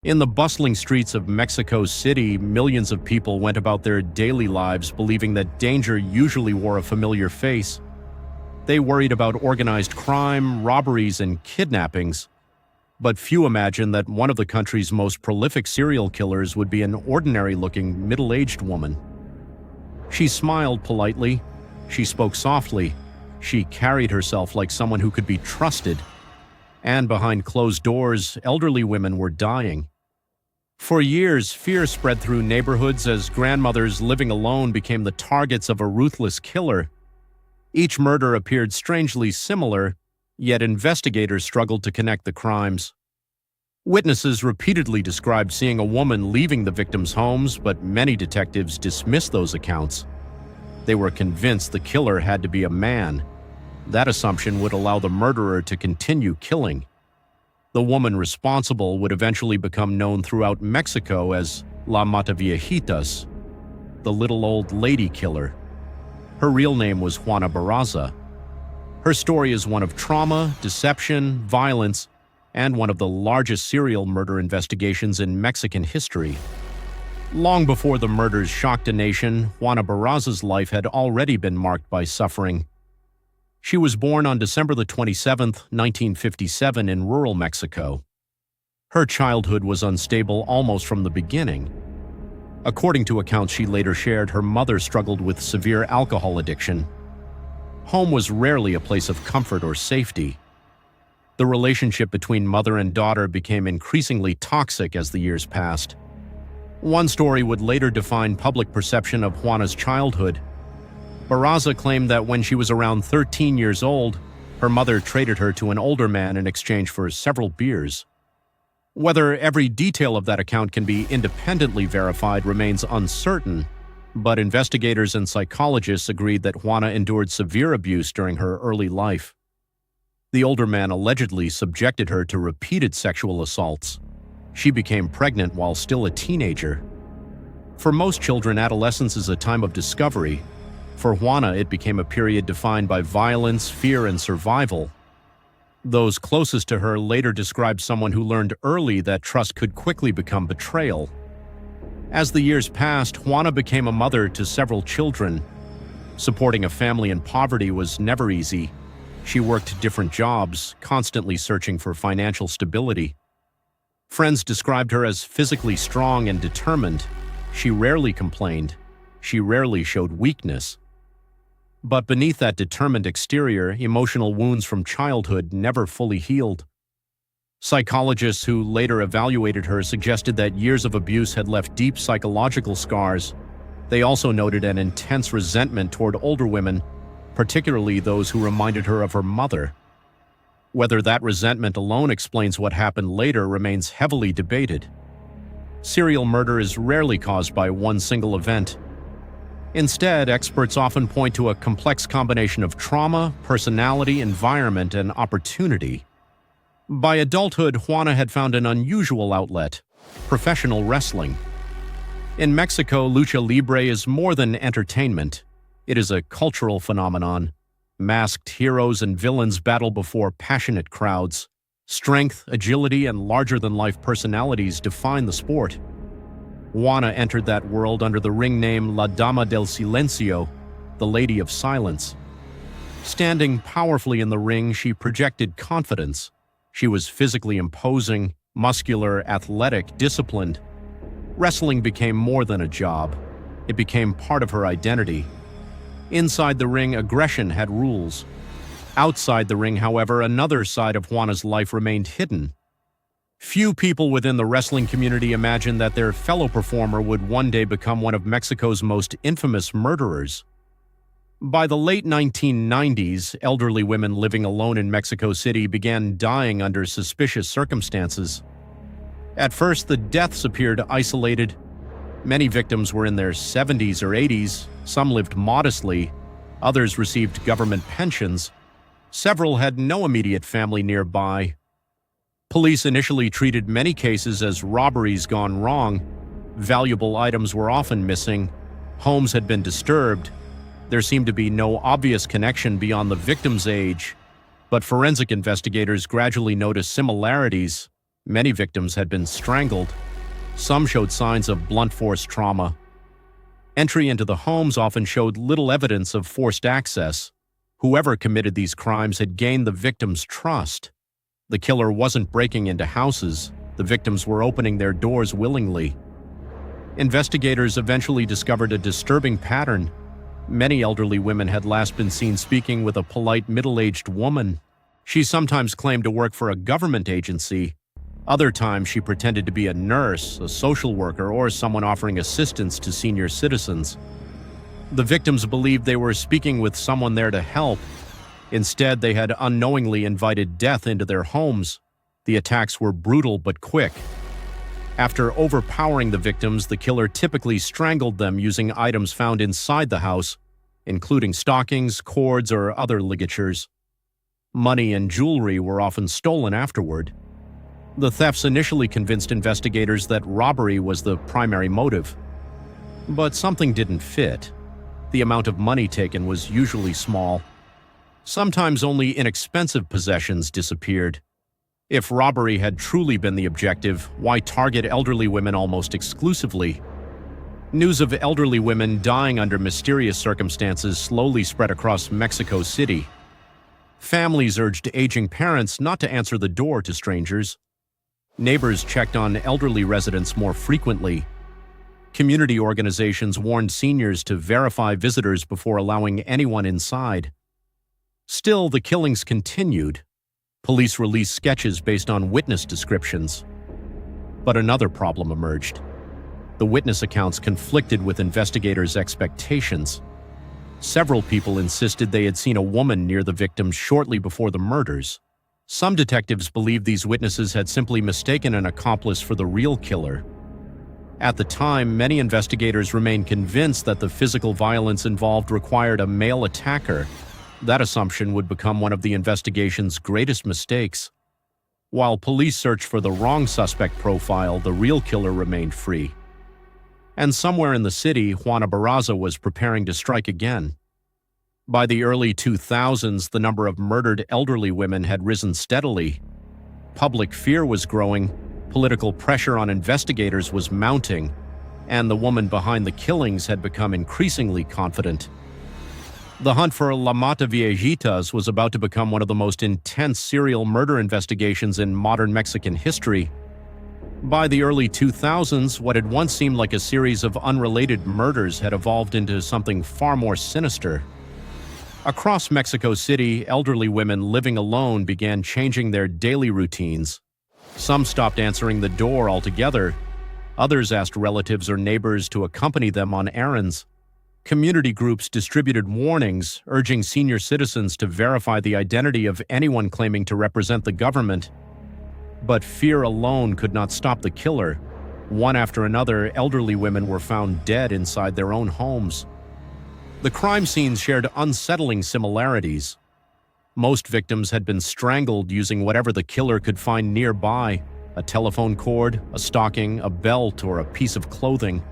In the bustling streets of Mexico City, millions of people went about their daily lives believing that danger usually wore a familiar face. They worried about organized crime, robberies, and kidnappings. But few imagined that one of the country's most prolific serial killers would be an ordinary-looking, middle-aged woman. She smiled politely, she spoke softly, she carried herself like someone who could be trusted. And behind closed doors, elderly women were dying. For years, fear spread through neighborhoods as grandmothers living alone became the targets of a ruthless killer. Each murder appeared strangely similar, yet investigators struggled to connect the crimes. Witnesses repeatedly described seeing a woman leaving the victims' homes, but many detectives dismissed those accounts. They were convinced the killer had to be a man. That assumption would allow the murderer to continue killing. The woman responsible would eventually become known throughout Mexico as La Mataviejitas, the little old lady killer. Her real name was Juana Barraza. Her story is one of trauma, deception, violence, and one of the largest serial murder investigations in Mexican history. Long before the murders shocked a nation, Juana Barraza's life had already been marked by suffering. She was born on December 27, 1957, in rural Mexico. Her childhood was unstable almost from the beginning. According to accounts she later shared, her mother struggled with severe alcohol addiction. Home was rarely a place of comfort or safety. The relationship between mother and daughter became increasingly toxic as the years passed. One story would later define public perception of Juana's childhood. Barraza claimed that when she was around 13 years old, her mother traded her to an older man in exchange for several beers. Whether every detail of that account can be independently verified remains uncertain, but investigators and psychologists agreed that Juana endured severe abuse during her early life. The older man allegedly subjected her to repeated sexual assaults. She became pregnant while still a teenager. For most children, adolescence is a time of discovery. For Juana, it became a period defined by violence, fear, and survival. Those closest to her later described someone who learned early that trust could quickly become betrayal. As the years passed, Juana became a mother to several children. Supporting a family in poverty was never easy. She worked different jobs, constantly searching for financial stability. Friends described her as physically strong and determined. She rarely complained. She rarely showed weakness. But beneath that determined exterior, emotional wounds from childhood never fully healed. Psychologists who later evaluated her suggested that years of abuse had left deep psychological scars. They also noted an intense resentment toward older women, particularly those who reminded her of her mother. Whether that resentment alone explains what happened later remains heavily debated. Serial murder is rarely caused by one single event. Instead, experts often point to a complex combination of trauma, personality, environment, and opportunity. By adulthood, Juana had found an unusual outlet: professional wrestling. In Mexico, lucha libre is more than entertainment. It is a cultural phenomenon. Masked heroes and villains battle before passionate crowds. Strength, agility, and larger-than-life personalities define the sport. Juana entered that world under the ring name La Dama del Silencio, the Lady of Silence. Standing powerfully in the ring, she projected confidence. She was physically imposing, muscular, athletic, disciplined. Wrestling became more than a job. It became part of her identity. Inside the ring, aggression had rules. Outside the ring, however, another side of Juana's life remained hidden. Few people within the wrestling community imagined that their fellow performer would one day become one of Mexico's most infamous murderers. By the late 1990s, elderly women living alone in Mexico City began dying under suspicious circumstances. At first, the deaths appeared isolated. Many victims were in their 70s or 80s, some lived modestly, others received government pensions. Several had no immediate family nearby. Police initially treated many cases as robberies gone wrong. Valuable items were often missing. Homes had been disturbed. There seemed to be no obvious connection beyond the victim's age. But forensic investigators gradually noticed similarities. Many victims had been strangled. Some showed signs of blunt force trauma. Entry into the homes often showed little evidence of forced access. Whoever committed these crimes had gained the victims' trust. The killer wasn't breaking into houses. The victims were opening their doors willingly. Investigators eventually discovered a disturbing pattern. Many elderly women had last been seen speaking with a polite middle-aged woman. She sometimes claimed to work for a government agency. Other times she pretended to be a nurse, a social worker, or someone offering assistance to senior citizens. The victims believed they were speaking with someone there to help. Instead, they had unknowingly invited death into their homes. The attacks were brutal but quick. After overpowering the victims, the killer typically strangled them using items found inside the house, including stockings, cords, or other ligatures. Money and jewelry were often stolen afterward. The thefts initially convinced investigators that robbery was the primary motive. But something didn't fit. The amount of money taken was usually small. Sometimes only inexpensive possessions disappeared. If robbery had truly been the objective, why target elderly women almost exclusively? News of elderly women dying under mysterious circumstances slowly spread across Mexico City. Families urged aging parents not to answer the door to strangers. Neighbors checked on elderly residents more frequently. Community organizations warned seniors to verify visitors before allowing anyone inside. Still, the killings continued. Police released sketches based on witness descriptions. But another problem emerged. The witness accounts conflicted with investigators' expectations. Several people insisted they had seen a woman near the victims shortly before the murders. Some detectives believed these witnesses had simply mistaken an accomplice for the real killer. At the time, many investigators remained convinced that the physical violence involved required a male attacker. That assumption would become one of the investigation's greatest mistakes. While police searched for the wrong suspect profile, the real killer remained free. And somewhere in the city, Juana Barraza was preparing to strike again. By the early 2000s, the number of murdered elderly women had risen steadily. Public fear was growing, political pressure on investigators was mounting, and the woman behind the killings had become increasingly confident. The hunt for La Mataviejitas was about to become one of the most intense serial murder investigations in modern Mexican history. By the early 2000s, what had once seemed like a series of unrelated murders had evolved into something far more sinister. Across Mexico City, elderly women living alone began changing their daily routines. Some stopped answering the door altogether. Others asked relatives or neighbors to accompany them on errands. Community groups distributed warnings, urging senior citizens to verify the identity of anyone claiming to represent the government. But fear alone could not stop the killer. One after another, elderly women were found dead inside their own homes. The crime scenes shared unsettling similarities. Most victims had been strangled using whatever the killer could find nearby: a telephone cord, a stocking, a belt, or a piece of clothing.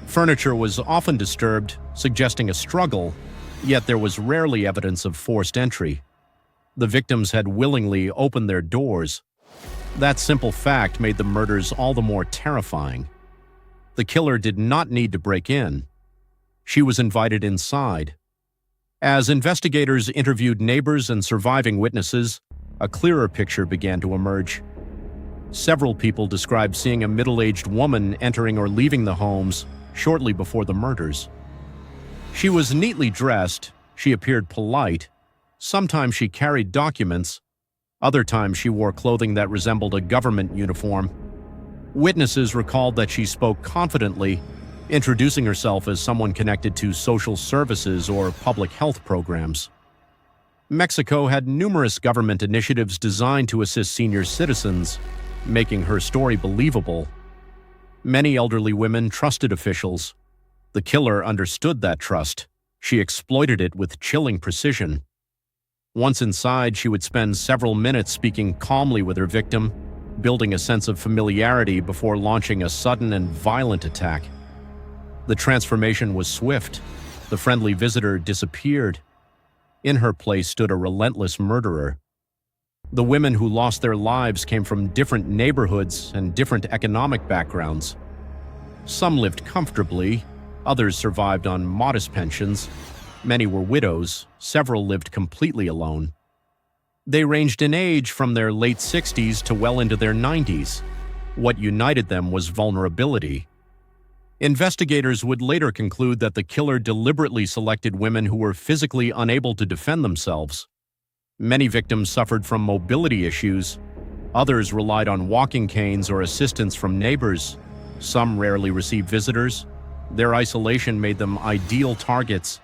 Furniture was often disturbed, suggesting a struggle, yet there was rarely evidence of forced entry. The victims had willingly opened their doors. That simple fact made the murders all the more terrifying. The killer did not need to break in. She was invited inside. As investigators interviewed neighbors and surviving witnesses, a clearer picture began to emerge. Several people described seeing a middle-aged woman entering or leaving the homes shortly before the murders. She was neatly dressed, she appeared polite. Sometimes she carried documents. Other times she wore clothing that resembled a government uniform. Witnesses recalled that she spoke confidently, introducing herself as someone connected to social services or public health programs. Mexico had numerous government initiatives designed to assist senior citizens, making her story believable. Many elderly women trusted officials. The killer understood that trust. She exploited it with chilling precision. Once inside, she would spend several minutes speaking calmly with her victim, building a sense of familiarity before launching a sudden and violent attack. The transformation was swift. The friendly visitor disappeared. In her place stood a relentless murderer. The women who lost their lives came from different neighborhoods and different economic backgrounds. Some lived comfortably, others survived on modest pensions, many were widows, several lived completely alone. They ranged in age from their late 60s to well into their 90s. What united them was vulnerability. Investigators would later conclude that the killer deliberately selected women who were physically unable to defend themselves. Many victims suffered from mobility issues. Others relied on walking canes or assistance from neighbors. Some rarely received visitors. Their isolation made them ideal targets.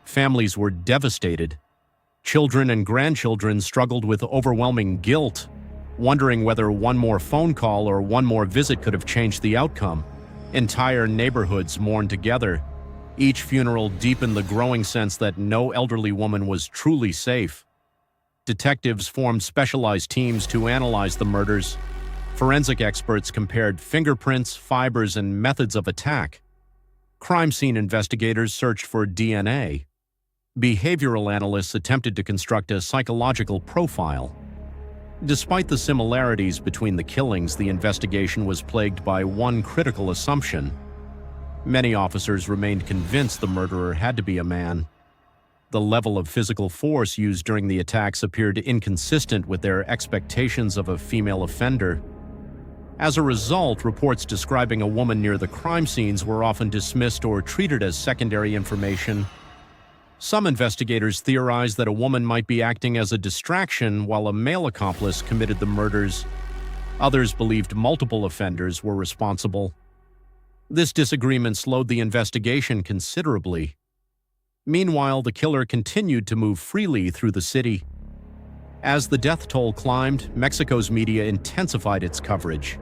Families were devastated. Children and grandchildren struggled with overwhelming guilt, wondering whether one more phone call or one more visit could have changed the outcome. Entire neighborhoods mourned together. Each funeral deepened the growing sense that no elderly woman was truly safe. Detectives formed specialized teams to analyze the murders. Forensic experts compared fingerprints, fibers, and methods of attack. Crime scene investigators searched for DNA. Behavioral analysts attempted to construct a psychological profile. Despite the similarities between the killings, the investigation was plagued by one critical assumption. Many officers remained convinced the murderer had to be a man. The level of physical force used during the attacks appeared inconsistent with their expectations of a female offender. As a result, reports describing a woman near the crime scenes were often dismissed or treated as secondary information. Some investigators theorized that a woman might be acting as a distraction while a male accomplice committed the murders. Others believed multiple offenders were responsible. This disagreement slowed the investigation considerably. Meanwhile, the killer continued to move freely through the city. As the death toll climbed, Mexico's media intensified its coverage.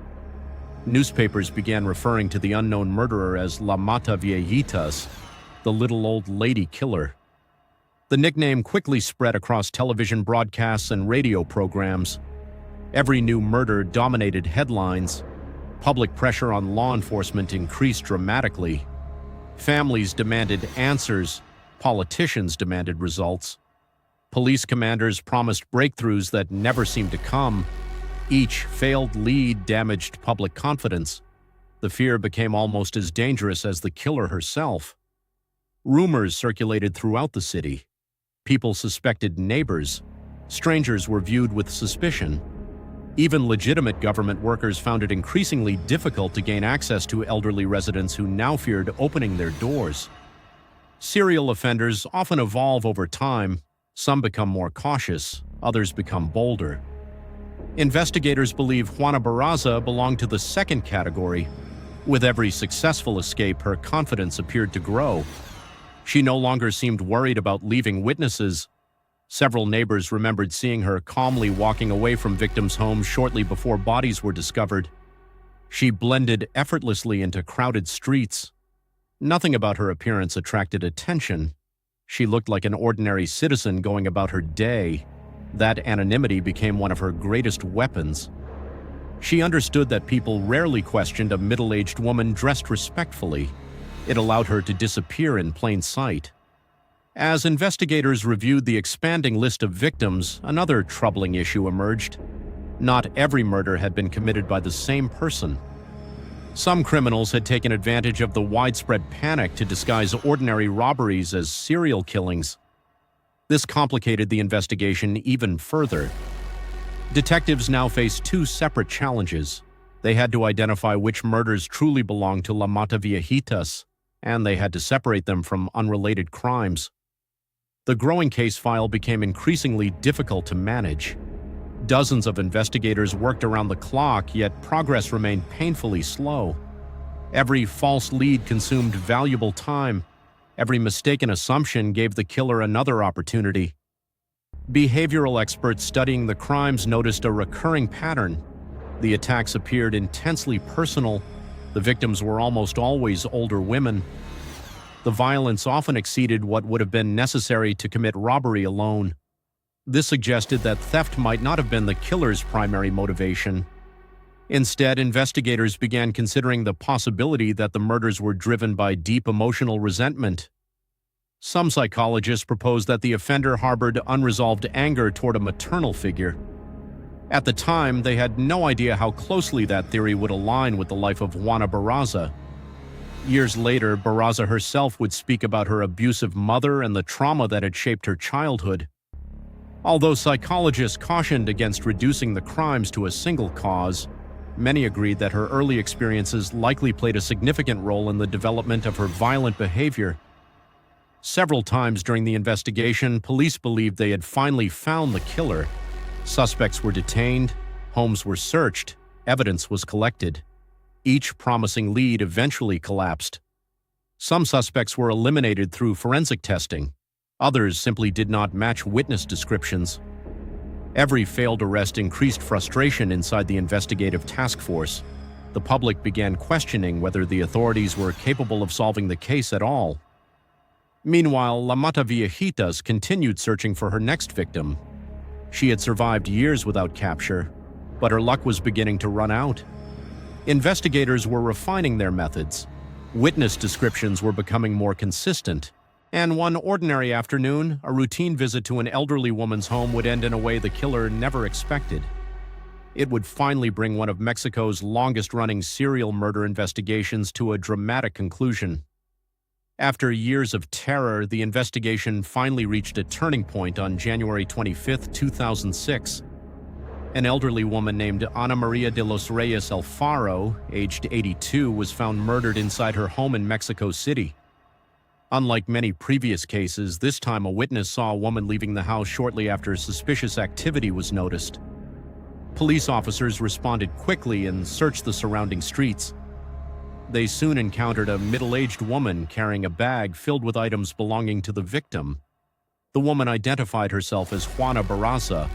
Newspapers began referring to the unknown murderer as La Mataviejitas, the little old lady killer. The nickname quickly spread across television broadcasts and radio programs. Every new murder dominated headlines. Public pressure on law enforcement increased dramatically. Families demanded answers. Politicians demanded results. Police commanders promised breakthroughs that never seemed to come. Each failed lead damaged public confidence. The fear became almost as dangerous as the killer herself. Rumors circulated throughout the city. People suspected neighbors. Strangers were viewed with suspicion. Even legitimate government workers found it increasingly difficult to gain access to elderly residents who now feared opening their doors. Serial offenders often evolve over time. Some become more cautious, others become bolder. Investigators believe Juana Barraza belonged to the second category. With every successful escape, her confidence appeared to grow. She no longer seemed worried about leaving witnesses. Several neighbors remembered seeing her calmly walking away from victims' homes shortly before bodies were discovered. She blended effortlessly into crowded streets. Nothing about her appearance attracted attention. She looked like an ordinary citizen going about her day. That anonymity became one of her greatest weapons. She understood that people rarely questioned a middle-aged woman dressed respectfully. It allowed her to disappear in plain sight. As investigators reviewed the expanding list of victims, another troubling issue emerged. Not every murder had been committed by the same person. Some criminals had taken advantage of the widespread panic to disguise ordinary robberies as serial killings. This complicated the investigation even further. Detectives now faced two separate challenges. They had to identify which murders truly belonged to La Mataviejitas, and they had to separate them from unrelated crimes. The growing case file became increasingly difficult to manage. Dozens of investigators worked around the clock, yet progress remained painfully slow. Every false lead consumed valuable time. Every mistaken assumption gave the killer another opportunity. Behavioral experts studying the crimes noticed a recurring pattern. The attacks appeared intensely personal. The victims were almost always older women. The violence often exceeded what would have been necessary to commit robbery alone. This suggested that theft might not have been the killer's primary motivation. Instead, investigators began considering the possibility that the murders were driven by deep emotional resentment. Some psychologists proposed that the offender harbored unresolved anger toward a maternal figure. At the time, they had no idea how closely that theory would align with the life of Juana Barraza. Years later, Barraza herself would speak about her abusive mother and the trauma that had shaped her childhood. Although psychologists cautioned against reducing the crimes to a single cause, many agreed that her early experiences likely played a significant role in the development of her violent behavior. Several times during the investigation, police believed they had finally found the killer. Suspects were detained, homes were searched, evidence was collected. Each promising lead eventually collapsed. Some suspects were eliminated through forensic testing. Others simply did not match witness descriptions. Every failed arrest increased frustration inside the investigative task force. The public began questioning whether the authorities were capable of solving the case at all. Meanwhile, La Mataviejitas continued searching for her next victim. She had survived years without capture, but her luck was beginning to run out. Investigators were refining their methods. Witness descriptions were becoming more consistent. And one ordinary afternoon, a routine visit to an elderly woman's home would end in a way the killer never expected. It would finally bring one of Mexico's longest-running serial murder investigations to a dramatic conclusion. After years of terror, the investigation finally reached a turning point on January 25, 2006. An elderly woman named Ana Maria de los Reyes Alfaro, aged 82, was found murdered inside her home in Mexico City. Unlike many previous cases, this time a witness saw a woman leaving the house shortly after suspicious activity was noticed. Police officers responded quickly and searched the surrounding streets. They soon encountered a middle-aged woman carrying a bag filled with items belonging to the victim. The woman identified herself as Juana Barraza.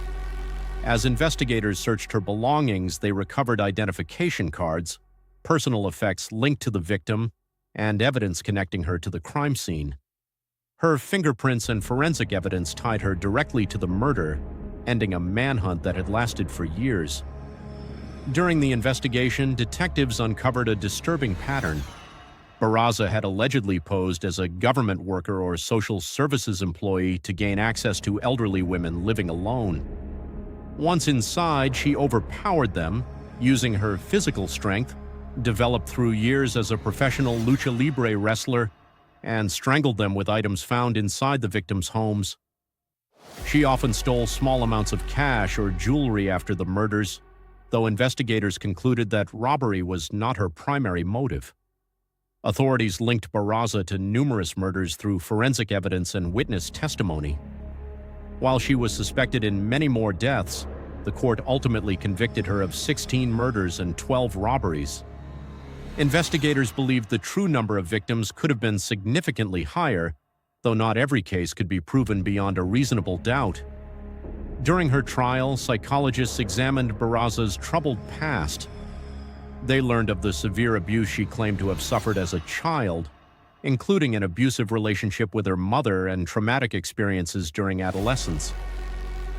As investigators searched her belongings, they recovered identification cards, personal effects linked to the victim, and evidence connecting her to the crime scene. Her fingerprints and forensic evidence tied her directly to the murder, ending a manhunt that had lasted for years. During the investigation, detectives uncovered a disturbing pattern. Barraza had allegedly posed as a government worker or social services employee to gain access to elderly women living alone. Once inside, she overpowered them, using her physical strength, developed through years as a professional lucha libre wrestler, and strangled them with items found inside the victims' homes. She often stole small amounts of cash or jewelry after the murders, though investigators concluded that robbery was not her primary motive. Authorities linked Barraza to numerous murders through forensic evidence and witness testimony. While she was suspected in many more deaths, the court ultimately convicted her of 16 murders and 12 robberies. Investigators believed the true number of victims could have been significantly higher, though not every case could be proven beyond a reasonable doubt. During her trial, psychologists examined Barraza's troubled past. They learned of the severe abuse she claimed to have suffered as a child, including an abusive relationship with her mother and traumatic experiences during adolescence.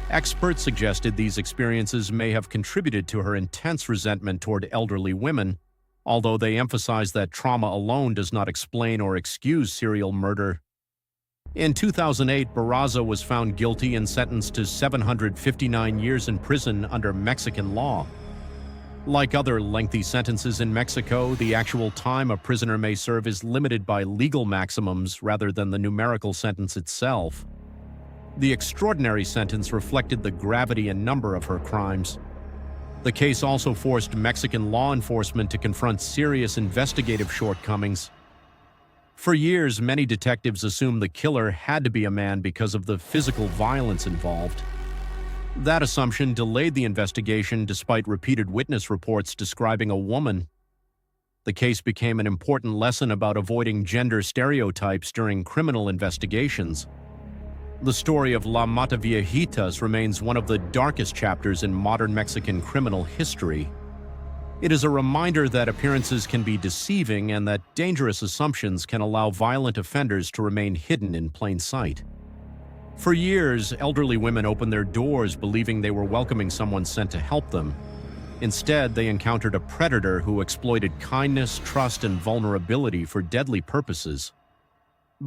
Experts suggested these experiences may have contributed to her intense resentment toward elderly women, although they emphasized that trauma alone does not explain or excuse serial murder. In 2008, Barraza was found guilty and sentenced to 759 years in prison under Mexican law. Like other lengthy sentences in Mexico, the actual time a prisoner may serve is limited by legal maximums rather than the numerical sentence itself. The extraordinary sentence reflected the gravity and number of her crimes. The case also forced Mexican law enforcement to confront serious investigative shortcomings. For years, many detectives assumed the killer had to be a man because of the physical violence involved. That assumption delayed the investigation despite repeated witness reports describing a woman. The case became an important lesson about avoiding gender stereotypes during criminal investigations. The story of La Mataviejitas remains one of the darkest chapters in modern Mexican criminal history. It is a reminder that appearances can be deceiving and that dangerous assumptions can allow violent offenders to remain hidden in plain sight. For years, elderly women opened their doors believing they were welcoming someone sent to help them. Instead, they encountered a predator who exploited kindness, trust, and vulnerability for deadly purposes.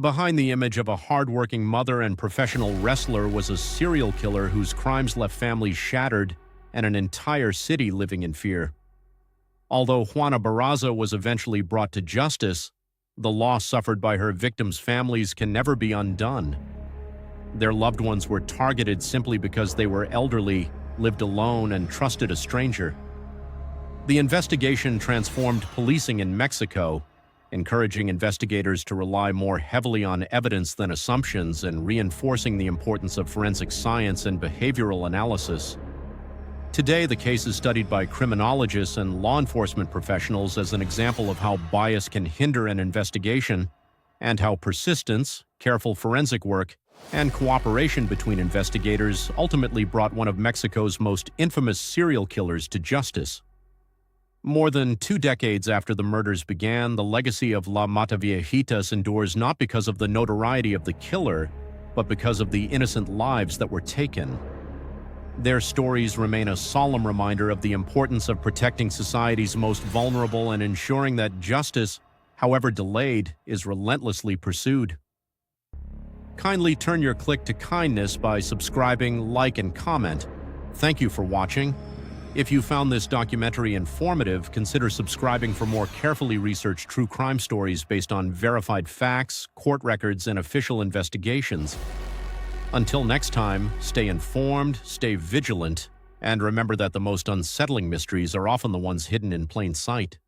Behind the image of a hard-working mother and professional wrestler was a serial killer whose crimes left families shattered and an entire city living in fear. Although Juana Barraza was eventually brought to justice, the loss suffered by her victims' families can never be undone. Their loved ones were targeted simply because they were elderly, lived alone, and trusted a stranger. The investigation transformed policing in Mexico, encouraging investigators to rely more heavily on evidence than assumptions and reinforcing the importance of forensic science and behavioral analysis. Today, the case is studied by criminologists and law enforcement professionals as an example of how bias can hinder an investigation and how persistence, careful forensic work, and cooperation between investigators ultimately brought one of Mexico's most infamous serial killers to justice. More than 2 decades after the murders began, the legacy of La Mataviejitas endures not because of the notoriety of the killer, but because of the innocent lives that were taken. Their stories remain a solemn reminder of the importance of protecting society's most vulnerable and ensuring that justice, however delayed, is relentlessly pursued. Kindly turn your click to kindness by subscribing, like, and comment. Thank you for watching. If you found this documentary informative, consider subscribing for more carefully researched true crime stories based on verified facts, court records, and official investigations. Until next time, stay informed, stay vigilant, and remember that the most unsettling mysteries are often the ones hidden in plain sight.